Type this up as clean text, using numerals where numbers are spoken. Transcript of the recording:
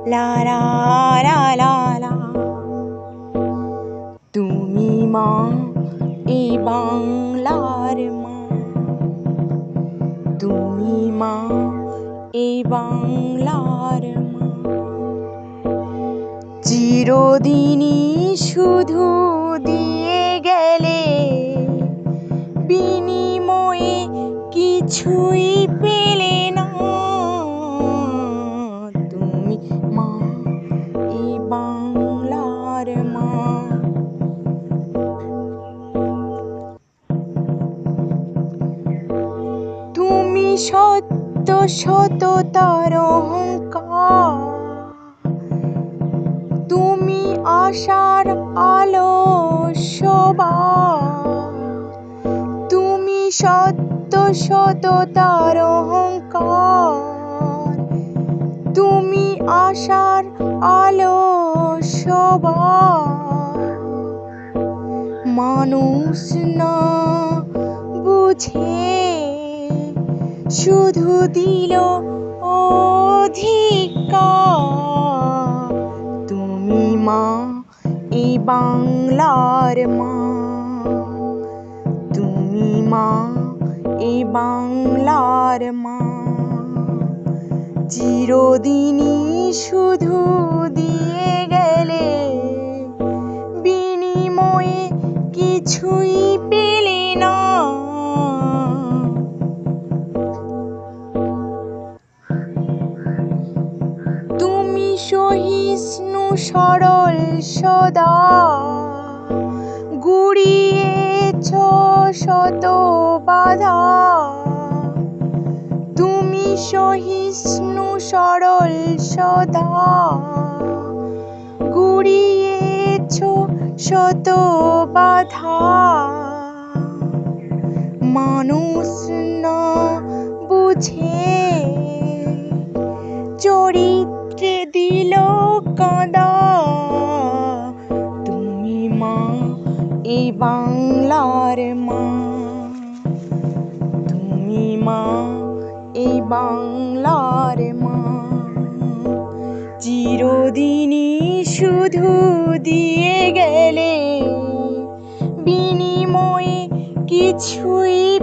লা লা লা লা লা। তুমি মা, এই বাংলার মা। তুমি মা, এই বাংলার মা। চিরদিনই শুধু দিয়ে গেলে, বিনিময়ে কিছুই পেলে না। তুমি মা, এই বাংলার মা। তুমি সত্য সততার অহংকার। তুমি আশার আলো সবার। তুমি সত্য সততার অহংকার। তুমি আশার আলো সবার। মানুষ না বুঝে শুধু দিল অধিকার। তুমি মা, এই বাংলার মা। তুমি মা, এই বাংলার মা। চিরদিনই শুধু দিয়ে গেলে, বিনিময়ে কিছুই পেলে না। তুমি সহিষ্ণু সরল সদা, গুড়িয়েছ শত বাধা। তুমি সহিষ্ণু সরল সদা, গুড়িয়েছ শত বাধা। মানুষ না বুঝে চরিত্রে দিল কাঁদা। তুমি মা, এই বাংলার মা। তুমি মা, এই বাংলার মা। চিরদিনই শুধু দিয়ে গেলে, বিনিময়ে কিছুই